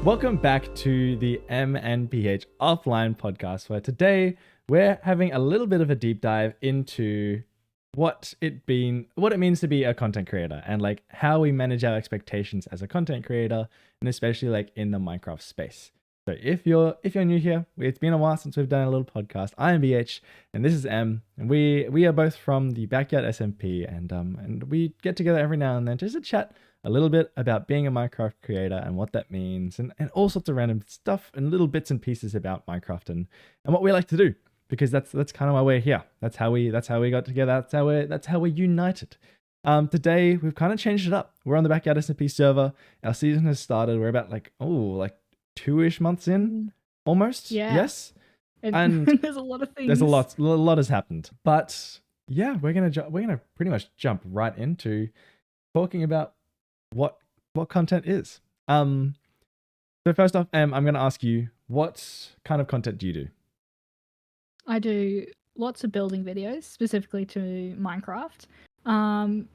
Welcome back to the M and BH Offline podcast, where today we're having a little bit of a deep dive into what it means to be a content creator and like how we manage our expectations as a content creator, and especially like in the Minecraft space. So if you're new here, it's been a while since we've done a little podcast. I am BH and this is M, and we are both from the Backyard SMP, and we get together every now and then just to chat a little bit about being a Minecraft creator and what that means, and all sorts of random stuff and little bits and pieces about Minecraft and what we like to do, because that's kind of why we're here. That's how we got together. That's how we're united. Today we've kind of changed it up. We're on the Backyard SMP server. Our season has started. We're about like 2-ish months in, almost. Yeah. Yes. And there's a lot of things. There's a lot has happened. But yeah, we're gonna pretty much jump right into talking about what content is. So first off, I'm going to ask you, what kind of content do you do? I do lots of building videos, specifically to Minecraft. I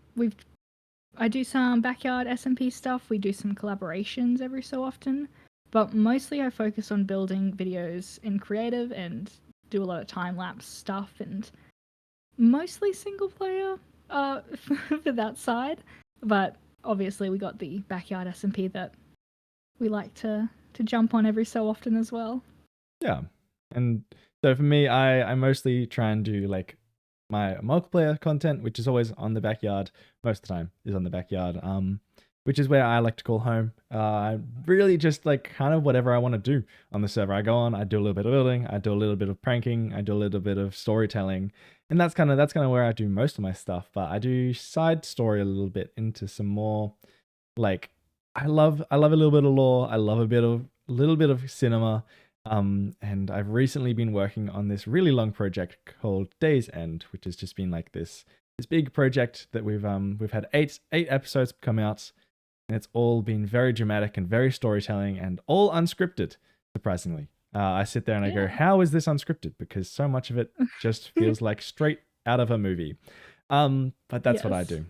do some Backyard SMP stuff. We do some collaborations every so often, but mostly I focus on building videos in creative and do a lot of time-lapse stuff and mostly single player for that side. But obviously we got the Backyard SMP that we like to jump on every so often as well. Yeah. And so for me, I mostly try and do like my multiplayer content, which is always on the Backyard. Most of the time is on the Backyard, which is where I like to call home. Really just like kind of whatever I want to do on the server. I go on, I do a little bit of building, I do a little bit of pranking, I do a little bit of storytelling, and that's kind of where I do most of my stuff. But I do side story a little bit into some more like I love a little bit of lore. I love a little bit of cinema. And I've recently been working on this really long project called Day's End, which has just been like this big project that we've had eight episodes come out, and it's all been very dramatic and very storytelling and all unscripted, surprisingly. I sit there and I go, how is this unscripted? Because so much of it just feels like straight out of a movie. But that's what I do.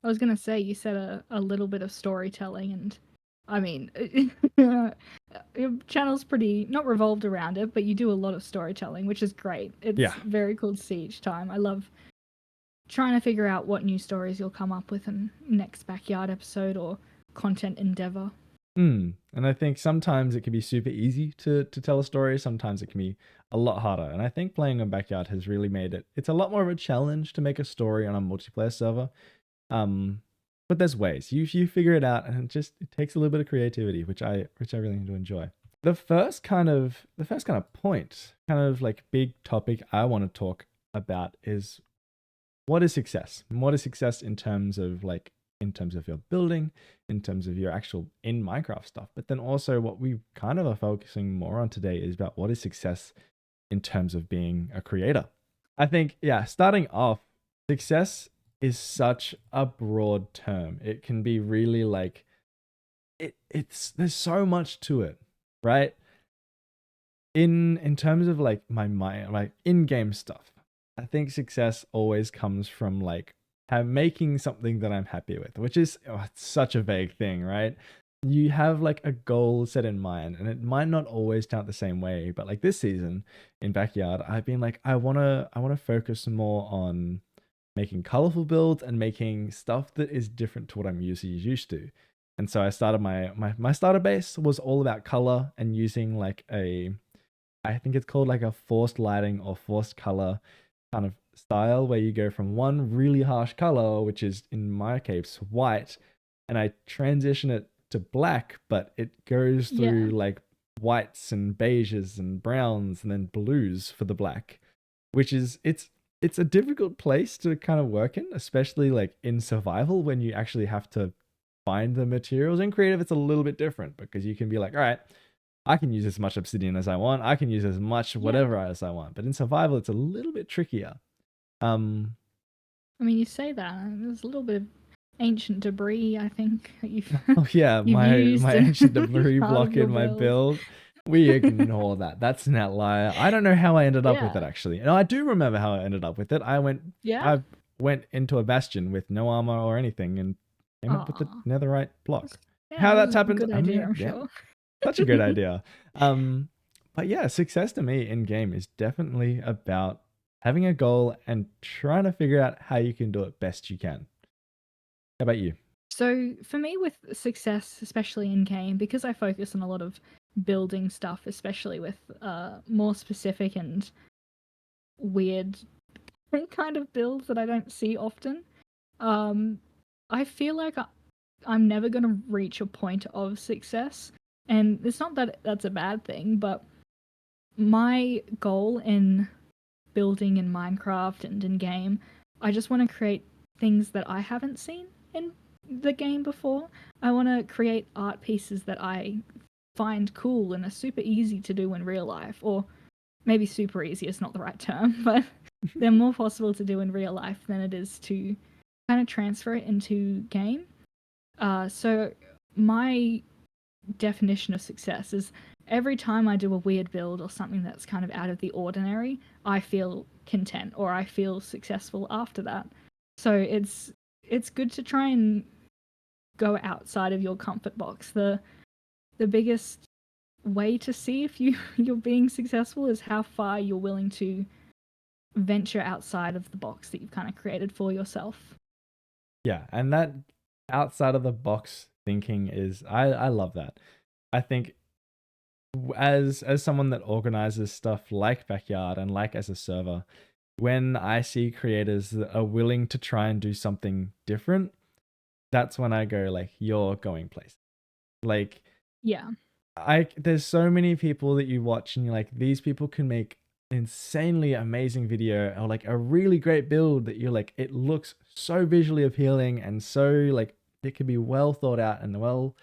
I was going to say, you said a little bit of storytelling, and I mean, your channel's pretty not revolved around it, but you do a lot of storytelling, which is great. It's very cool to see each time. I love trying to figure out what new stories you'll come up with in next Backyard episode or content endeavor. And I think sometimes it can be super easy to tell a story. Sometimes it can be a lot harder. And I think playing on Backyard has really made it's a lot more of a challenge to make a story on a multiplayer server. But there's ways. You figure it out, and it takes a little bit of creativity, which I really enjoy. The first kind of point, kind of like big topic I want to talk about is, what is success? And what is success in terms of your building, in terms of your actual in Minecraft stuff. But then also what we kind of are focusing more on today is about what is success in terms of being a creator. I think, starting off, success is such a broad term. It can be really like there's so much to it, right? In terms of like my mind, like in-game stuff, I think success always comes from like making something that I'm happy with, which is it's such a vague thing, right? You have like a goal set in mind, and it might not always turn out the same way, but like this season in Backyard, I've been like, I wanna focus more on making colorful builds and making stuff that is different to what I'm usually used to. And so I started my starter base was all about color and using like I think it's called like a forced lighting or forced color kind of style, where you go from one really harsh color, which is in my case white, and I transition it to black, but it goes through like whites and beiges and browns and then blues for the black, which is it's a difficult place to kind of work in, especially like in survival, when you actually have to find the materials. In creative, it's a little bit different, because you can be like, all right, I can use as much obsidian as I want. I can use as much whatever as I want. But in survival, it's a little bit trickier. I mean, you say that. There's a little bit of ancient debris, I think. My ancient debris block in my build. We ignore that. That's an outlier. I don't know how I ended up with it, actually. No, I do remember how I ended up with it. I went into a bastion with no armor or anything and came up with the netherite block. How that's happened, good idea, I'm sure. Such a good idea. Um, but yeah, success to me in game is definitely about having a goal and trying to figure out how you can do it best you can. How about you? So for me, with success, especially in game, because I focus on a lot of building stuff, especially with more specific and weird kind of builds that I don't see often, um, I feel like I'm never going to reach a point of success. And it's not that that's a bad thing, but my goal in building in Minecraft and in game, I just want to create things that I haven't seen in the game before. I want to create art pieces that I find cool and are super easy to do in real life, or maybe super easy is not the right term, but they're more possible to do in real life than it is to kind of transfer it into game. So my definition of success is every time I do a weird build or something that's kind of out of the ordinary, I feel content or I feel successful after that. So it's good to try and go outside of your comfort box. The biggest way to see if you're being successful is how far you're willing to venture outside of the box that you've kind of created for yourself. Yeah, and that outside of the box thinking is I love that. I think as someone that organizes stuff like Backyard and like as a server, when I see creators that are willing to try and do something different, that's when I go like, you're going places. Like Yeah. there's so many people that you watch and you're like, these people can make insanely amazing video or like a really great build that you're like, it looks so visually appealing and so like it can be well thought out and well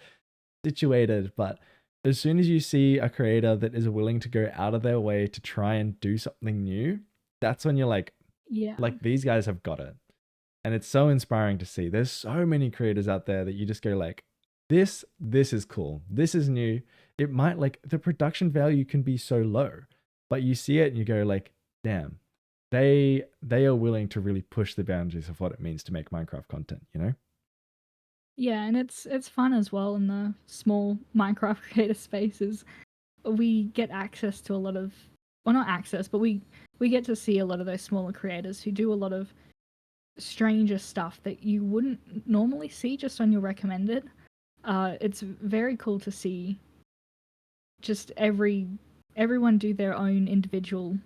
situated. But as soon as you see a creator that is willing to go out of their way to try and do something new, that's when you're Yeah. like these guys have got it. And it's so inspiring to see. There's so many creators out there that you just go like, this is cool. This is new. It might like the production value can be so low, but you see it and you go like, damn, they are willing to really push the boundaries of what it means to make Minecraft content, you know? Yeah, and it's fun as well in the small Minecraft creator spaces. We get access to a lot of, well, not access, but we get to see a lot of those smaller creators who do a lot of stranger stuff that you wouldn't normally see just on your recommended. It's very cool to see just everyone do their own individual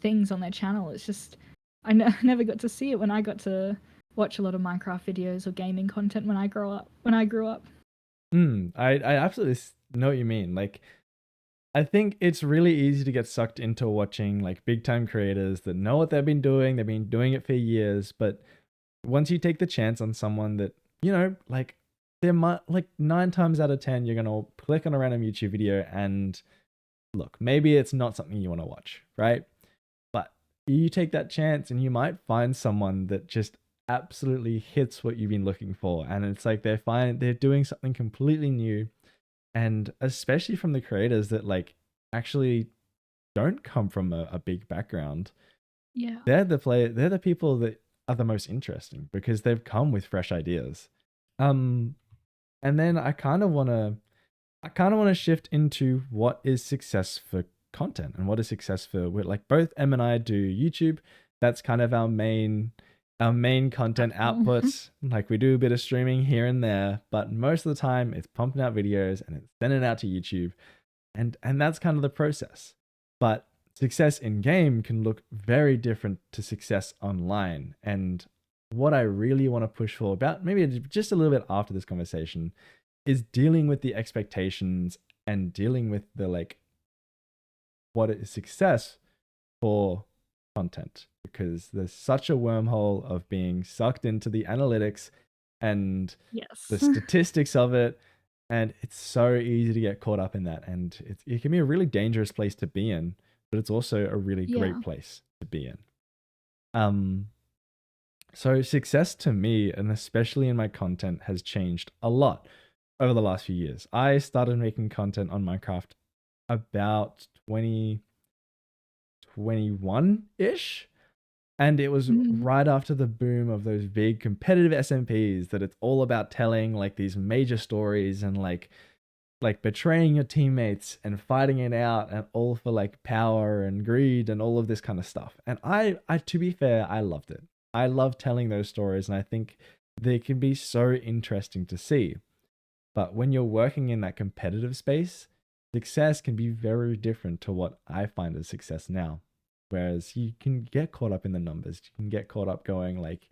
things on their channel. It's just I never got to see it when I got to watch a lot of Minecraft videos or gaming content when I grow up. When I grew up. I absolutely know what you mean. Like, I think it's really easy to get sucked into watching like big time creators that know what they've been doing. They've been doing it for years, but once you take the chance on someone that, you know, like there might like 9 times out of 10, you're going to click on a random YouTube video and look, maybe it's not something you want to watch, right? But you take that chance and you might find someone that just absolutely hits what you've been looking for. And it's like they're doing something completely new. And especially from the creators that like actually don't come from a big background, Yeah. they're the people that are the most interesting because they've come with fresh ideas. Um, and then I kind of want to shift into what is success for content and what is success for like both Em and I do YouTube. That's kind of our main content output. Like we do a bit of streaming here and there, but most of the time it's pumping out videos and it's sending it out to YouTube. And that's kind of the process. But success in game can look very different to success online. And what I really want to push for about maybe just a little bit after this conversation is dealing with the expectations and dealing with the like what is success for content, because there's such a wormhole of being sucked into the analytics and Yes. the statistics of it, and it's so easy to get caught up in that, and it can be a really dangerous place to be in, but it's also a really Yeah. great place to be in. So success to me, and especially in my content, has changed a lot over the last few years. I started making content on Minecraft about 2021-ish. And it was Mm. right after the boom of those big competitive SMPs that it's all about telling like these major stories and like like betraying your teammates and fighting it out, and all for like power and greed and all of this kind of stuff. And I to be fair, I loved it. I love telling those stories, and I think they can be so interesting to see. But when you're working in that competitive space, success can be very different to what I find as success now. Whereas you can get caught up in the numbers. You can get caught up going like,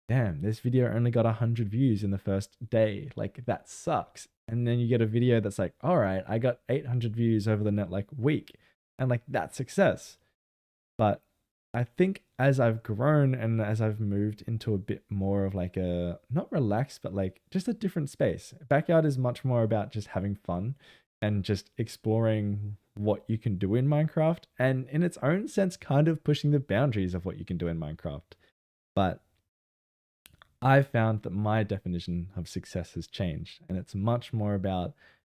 damn, this video only got 100 views in the first day. Like, that sucks. And then you get a video that's like, all right, I got 800 views over the net like week. And like, that's success. But I think as I've grown and as I've moved into a bit more of like a, not relaxed, but like just a different space, Backyard is much more about just having fun and just exploring what you can do in Minecraft, and in its own sense, kind of pushing the boundaries of what you can do in Minecraft. But I found that my definition of success has changed, and it's much more about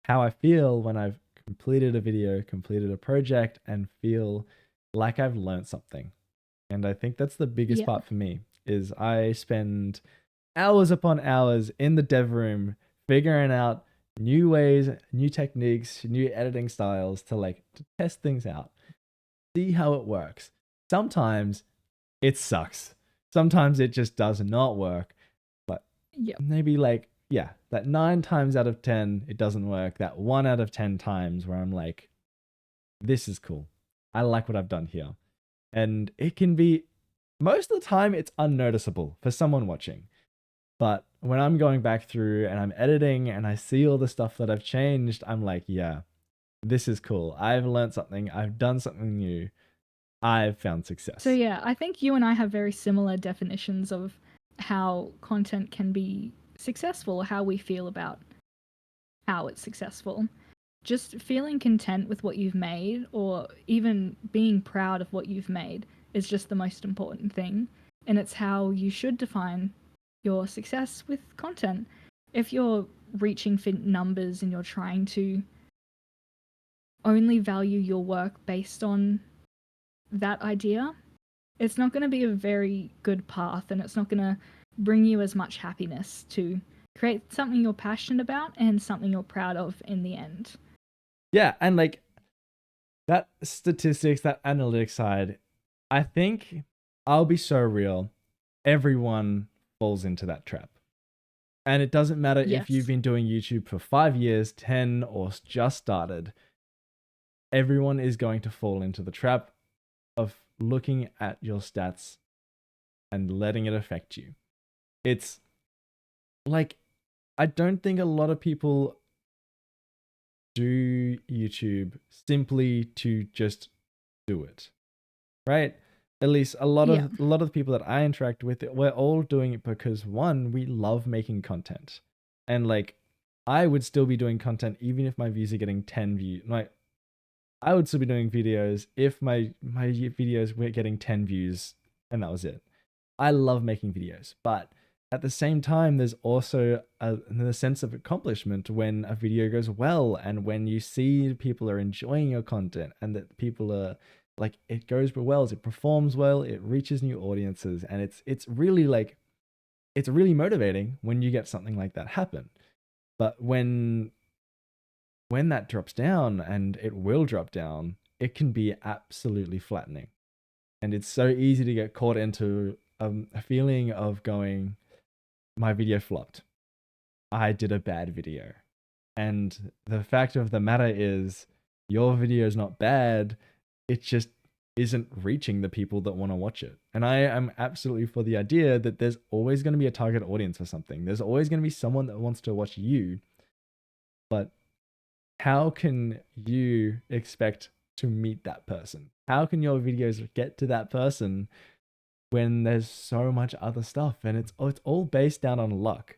how I feel when I've completed a video, completed a project, and feel like I've learned something. And I think that's the biggest Yeah. part for me is I spend hours upon hours in the dev room figuring out new ways, new techniques, new editing styles to like to test things out, see how it works. Sometimes it sucks. Sometimes it just does not work. But Yeah. maybe like, yeah, that 9 times out of 10 it doesn't work. That 1 out of 10 times where I'm like, this is cool. I like what I've done here. And it can be, most of the time it's unnoticeable for someone watching. But when I'm going back through and I'm editing and I see all the stuff that I've changed, I'm like, yeah, this is cool. I've learned something. I've done something new. I've found So success. yeah, I think you and I have very similar definitions of how content can be successful, how we feel about how it's successful. Just feeling content with what you've made, or even being proud of what you've made, is just the most important thing. And it's how you should define your success with content. If you're reaching for numbers and you're trying to only value your work based on that idea, it's not going to be a very good path, and it's not going to bring you as much happiness to create something you're passionate about and something you're proud of in the end. Yeah. And like that statistics, that analytics side, I think I'll be so real. Everyone falls into that trap. And it doesn't matter if you've Yes. been doing YouTube for 5 years, 10, or just started. Everyone is going to fall into the trap of looking at your stats and letting it affect you. It's like, I don't think a lot of people do YouTube simply to just do it, right? At least Yeah. a lot of the people that I interact with, we're all doing it because one, we love making content, and like I would still be doing content even if my views are getting 10 views. Like I would still be doing videos if my videos were getting 10 views and that was it. I love making videos, but at the same time, there's also the sense of accomplishment when a video goes well, and when you see people are enjoying your content, and that people are like, it goes well, it performs well, it reaches new audiences, and it's really like, it's really motivating when you get something like that happen. But when that drops down, and it will drop down, it can be absolutely flattening. And it's so easy to get caught into a feeling of going, my video flopped. I did a bad video. And the fact of the matter is, your video is not bad. It just isn't reaching the people that want to watch it. And I am absolutely for the idea that there's always going to be a target audience for something. There's always going to be someone that wants to watch you. But how can you expect to meet that person? How can your videos get to that person when there's so much other stuff, and it's all based down on luck?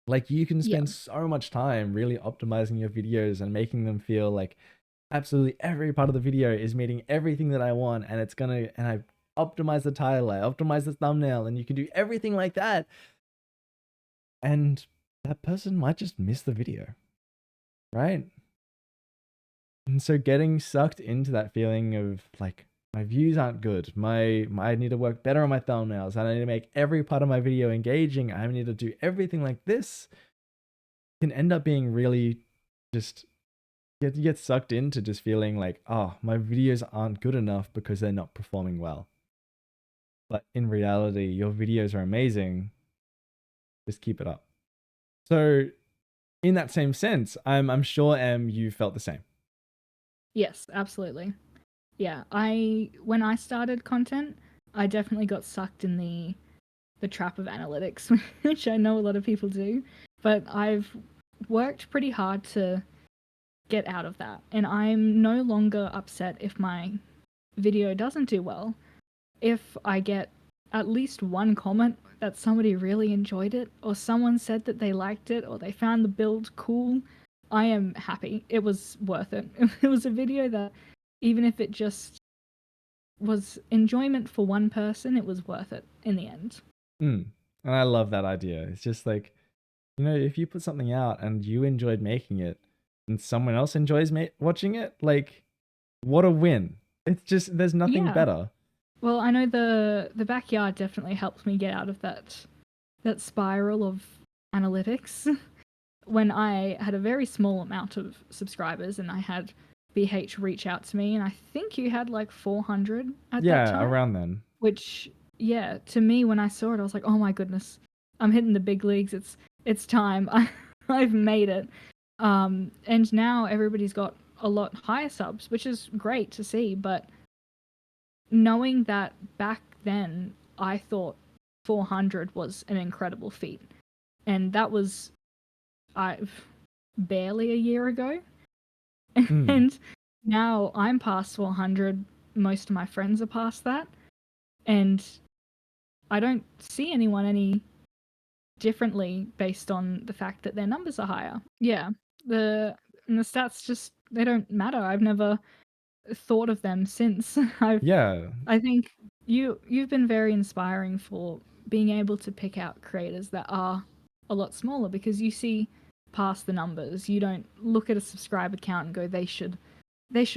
Like, you can Yeah. spend so much time really optimizing your videos and making them feel like absolutely every part of the video is meeting everything that I want, and I optimize the title, I optimize the thumbnail, and you can do everything like that. And that person might just miss the video, right? And so getting sucked into that feeling of like, my views aren't good, I need to work better on my thumbnails, and I need to make every part of my video engaging, I need to do everything like this, can end up being really just you get sucked into just feeling like, oh, my videos aren't good enough because they're not performing well. But in reality, your videos are amazing. Just keep it up. So in that same sense, I'm sure you felt the same. Yes, absolutely. Yeah, I when I started content, I definitely got sucked in the trap of analytics, which I know a lot of people do, but I've worked pretty hard to get out of that. And I'm no longer upset if my video doesn't do well. If I get at least one comment that somebody really enjoyed it, or someone said that they liked it, or they found the build cool, I am happy. It was worth it. It was a video that, even if it just was enjoyment for one person, it was worth it in the end. Mm. And I love that idea. It's just like, if you put something out and you enjoyed making it and someone else enjoys watching it, like, what a win. It's just, there's nothing Yeah. better. Well, I know the backyard definitely helped me get out of that spiral of analytics. When I had a very small amount of subscribers and I had BH reach out to me, and I think you had like 400 at that Yeah, time, around then. which, yeah, to me when I saw it, I was like, oh my goodness, I'm hitting the big leagues. It's time. I've made it. And now everybody's got a lot higher subs, which is great to see. But knowing that back then, I thought 400 was an incredible feat, and that was I barely a year ago. Mm. And now I'm past 400. Most of my friends are past that, and I don't see anyone any differently based on the fact that their numbers are higher. Yeah, the stats just they don't matter. I've never thought of them since. Yeah. I think you've been very inspiring for being able to pick out creators that are a lot smaller, because you see past the numbers. You don't look at a subscriber count and go, they should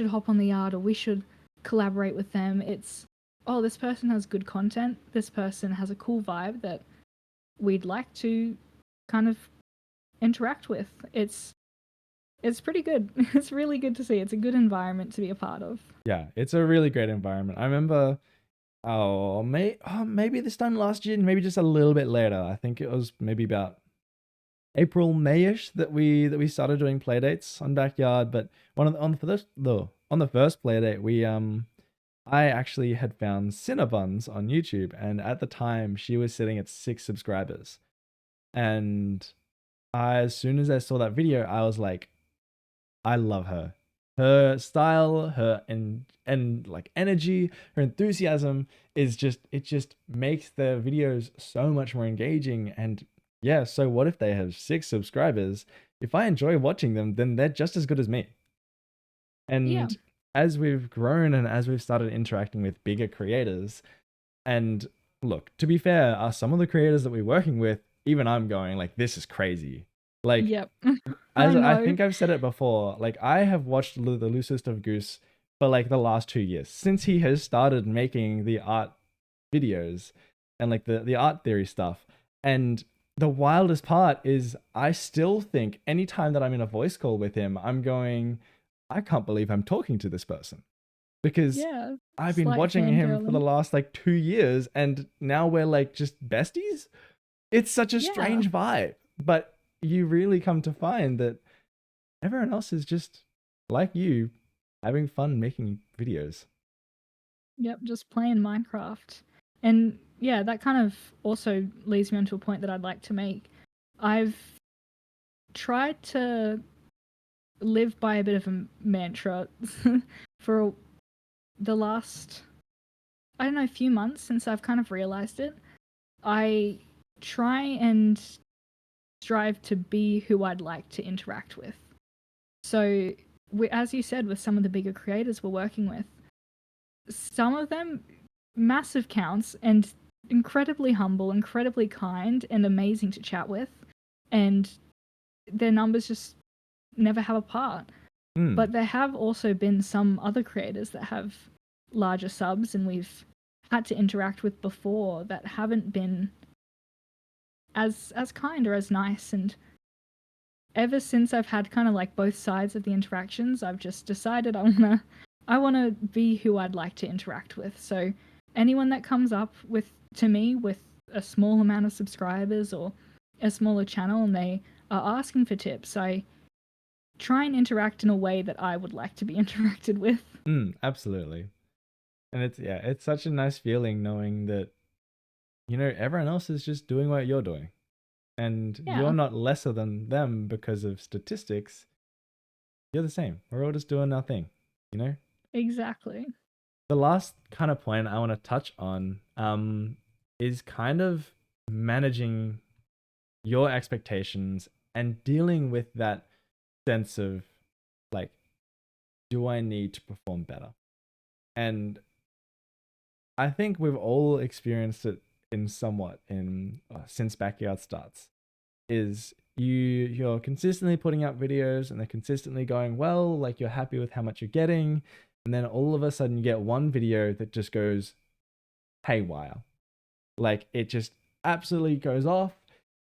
hop on the yard, or we should collaborate with them. It's, oh, this person has good content. This person has a cool vibe that we'd like to kind of interact with. It's pretty good. It's really good to see. It's a good environment to be a part of. Yeah, it's a really great environment. I remember, maybe this time last year, maybe just a little bit later. I think it was maybe about April, Mayish that we started doing playdates on Backyard. But on the first playdate, I actually had found Cinnabuns on YouTube, and at the time she was sitting at 6 subscribers. And as soon as I saw that video, I was like, I love her. Her style, her and like energy, her enthusiasm is just it just makes the videos so much more engaging. And yeah, so what if they have 6 subscribers? If I enjoy watching them, then they're just as good as me. Yeah. And as we've grown and as we've started interacting with bigger creators, and look, to be fair, are some of the creators that we're working with, even I'm going like, this is crazy. Like, Yep. I as I know. think I've said it before, like I have watched the loosest of Goose for like the last 2 years since he has started making the art videos and like the art theory stuff. And the wildest part is I still think anytime that I'm in a voice call with him, I'm going, I can't believe I'm talking to this person, because Yeah. I've been Slight watching him for the fangirling. last like 2 years and now we're like just besties. It's such a Yeah. strange vibe, but you really come to find that everyone else is just like you, having fun making videos. Yep, just playing Minecraft. And yeah, that kind of also leads me onto a point that I'd like to make. I've tried to live by a bit of a mantra for the last, I don't know, few months since I've kind of realized it. I try and strive to be who I'd like to interact with. So, as you said, with some of the bigger creators we're working with, some of them massive counts and incredibly humble, incredibly kind, and amazing to chat with, and their numbers just never have a part. Mm. But there have also been some other creators that have larger subs and we've had to interact with before that haven't been as kind or as nice, and ever since I've had kind of like both sides of the interactions, I've just decided I wanna be who I'd like to interact with. So anyone that comes up with to me with a small amount of subscribers or a smaller channel and they are asking for tips, I try and interact in a way that I would like to be interacted with. Absolutely. And it's such a nice feeling knowing that, everyone else is just doing what you're doing. And you're Yeah, not lesser than them because of statistics. You're the same. We're all just doing our thing, you know? exactly. The last kind of point I want to touch on is kind of managing your expectations and dealing with that sense of like, do I need to perform better? And I think we've all experienced it in somewhat in since Backyard starts. Is you're consistently putting out videos and they're consistently going well, like you're happy with how much you're getting, and then all of a sudden you get one video that just goes haywire. Like it just absolutely goes off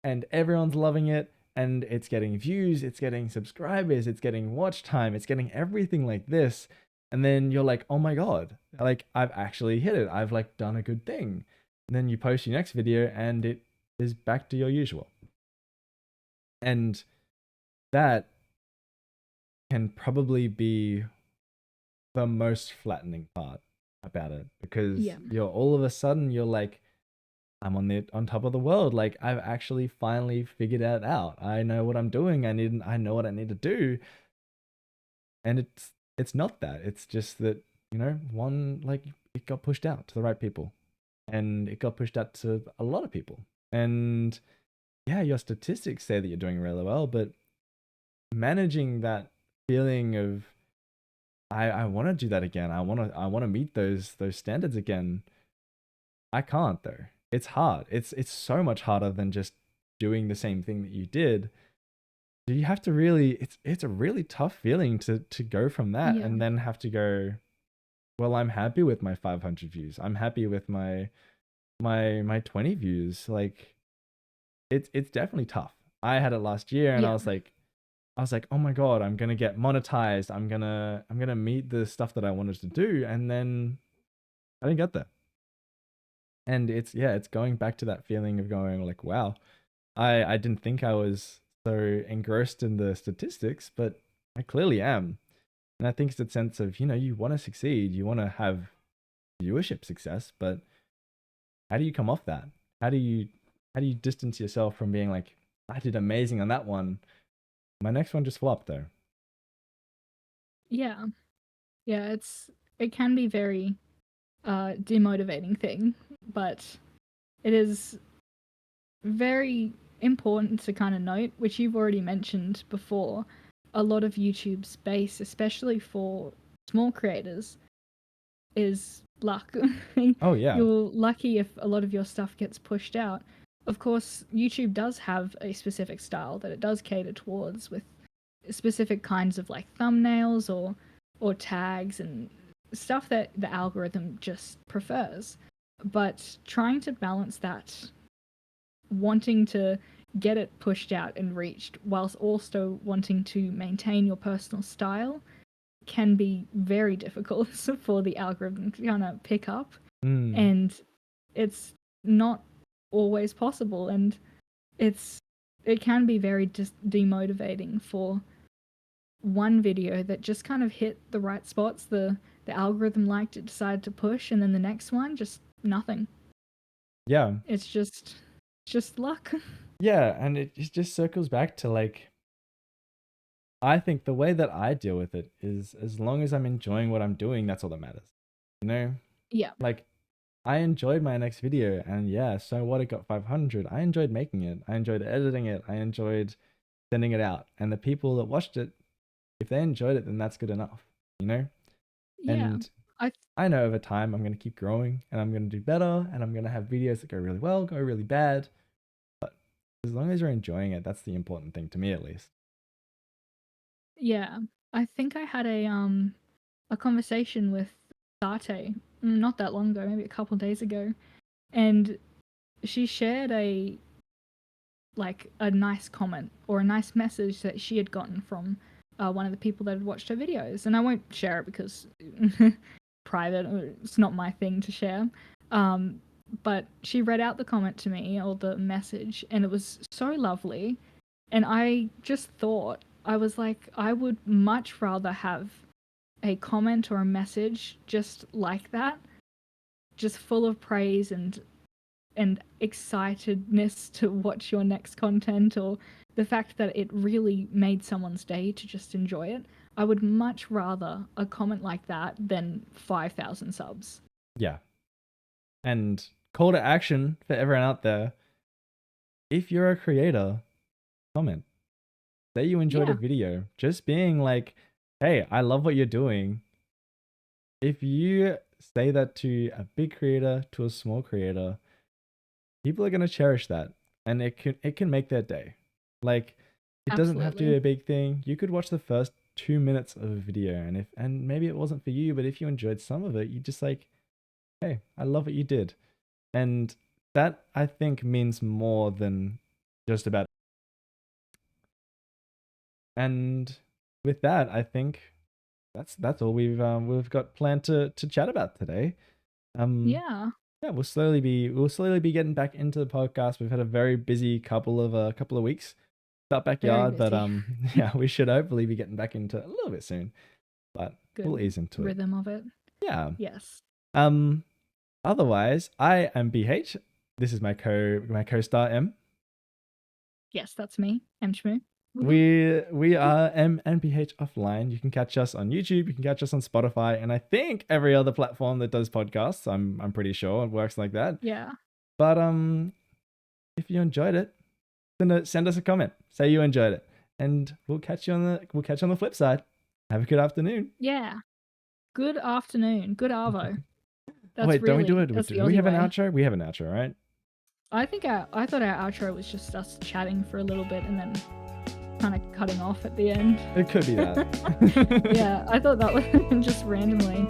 and everyone's loving it and it's getting views, it's getting subscribers, it's getting watch time, it's getting everything like this. And then you're like, oh my God, like I've actually hit it. I've like done a good thing. And then you post your next video and it is back to your usual. And that can probably be the most flattening part about it because Yeah. you're all of a sudden you're like, I'm on top of the world. Like I've actually finally figured it out. I know what I'm doing. I know what I need to do. And it's not that. It's just that, one like it got pushed out to the right people. And it got pushed out to a lot of people. And yeah, your statistics say that you're doing really well, but managing that feeling of I want to do that again. I want to meet those standards again. I can't though. It's hard. It's so much harder than just doing the same thing that you did. So you have to really it's a really tough feeling to go from that Yeah. and then have to go, well, I'm happy with my 500 views. I'm happy with my 20 views. Like it's definitely tough. I had it last year and Yeah. I was like, oh my God, I'm gonna get monetized. I'm gonna meet the stuff that I wanted to do, and then I didn't get there. And it's going back to that feeling of going like, wow, I didn't think I was so engrossed in the statistics, but I clearly am. And I think it's a sense of, you want to succeed, you want to have viewership success, but how do you come off that? How do you distance yourself from being like, I did amazing on that one. My next one just flopped though. Yeah. Yeah, it can be very demotivating thing, but it is very important to kind of note, which you've already mentioned before. A lot of YouTube space, especially for small creators, is luck. Oh yeah. You're lucky if a lot of your stuff gets pushed out. Of course, YouTube does have a specific style that it does cater towards with specific kinds of like thumbnails or tags and stuff that the algorithm just prefers. But trying to balance that, wanting to get it pushed out and reached whilst also wanting to maintain your personal style can be very difficult for the algorithm to kind of pick up, Mm. and it's not always possible, and it can be very just demotivating for one video that just kind of hit the right spots, the algorithm liked it, decided to push, and then the next one just nothing. Yeah. It's just luck. Yeah, and it just circles back to like I think the way that I deal with it is as long as I'm enjoying what I'm doing, that's all that matters. You know? Yeah. Like I enjoyed my next video and yeah, so what, it got 500. I enjoyed making it. I enjoyed editing it. I enjoyed sending it out. And the people that watched it, if they enjoyed it, then that's good enough, you know? Yeah. And I I know over time I'm going to keep growing and I'm going to do better and I'm going to have videos that go really well, go really bad. But as long as you're enjoying it, that's the important thing to me at least. yeah. I think I had a conversation with Sate not that long ago, maybe a couple days ago, and she shared like a nice comment or a nice message that she had gotten from one of the people that had watched her videos. And I won't share it because private, it's not my thing to share. But she read out the comment to me, or the message, and it was so lovely. And I just thought, I was like, I would much rather have a comment or a message just like that, just full of praise and excitedness to watch your next content, or the fact that it really made someone's day to just enjoy it. I would much rather a comment like that than 5,000 subs. Yeah. And call to action for everyone out there. If you're a creator, comment. Say you enjoyed a video. Just being like, hey, I love what you're doing. If you say that to a big creator, to a small creator, people are going to cherish that. And it can make their day. Like, it doesn't have to be a big thing. You could watch the first 2 minutes of a video, and maybe it wasn't for you, but if you enjoyed some of it, you just like, hey, I love what you did. And that, I think, means more than just about. And with that, I think that's all we've got planned to chat about today. Yeah, we'll slowly be getting back into the podcast. We've had a very busy couple of weeks about Backyard, but yeah, we should hopefully be getting back into it a little bit soon. But we'll ease into rhythm of it. Yeah. Yes. Otherwise, I am BH. This is my co-star M. Yes, that's me, Emchmu. We are M and BhOffline. You can catch us on YouTube. You can catch us on Spotify, and I think every other platform that does podcasts. I'm pretty sure it works like that. Yeah. But if you enjoyed it, then send us a comment. Say you enjoyed it, and we'll catch you on the flip side. Have a good afternoon. Yeah. Good afternoon. Good arvo. That's wait, don't we do it? Do we have an outro? We have an outro, right? I thought our outro was just us chatting for a little bit and then kind of cutting off at the end. It could be that. Yeah, I thought that was just randomly.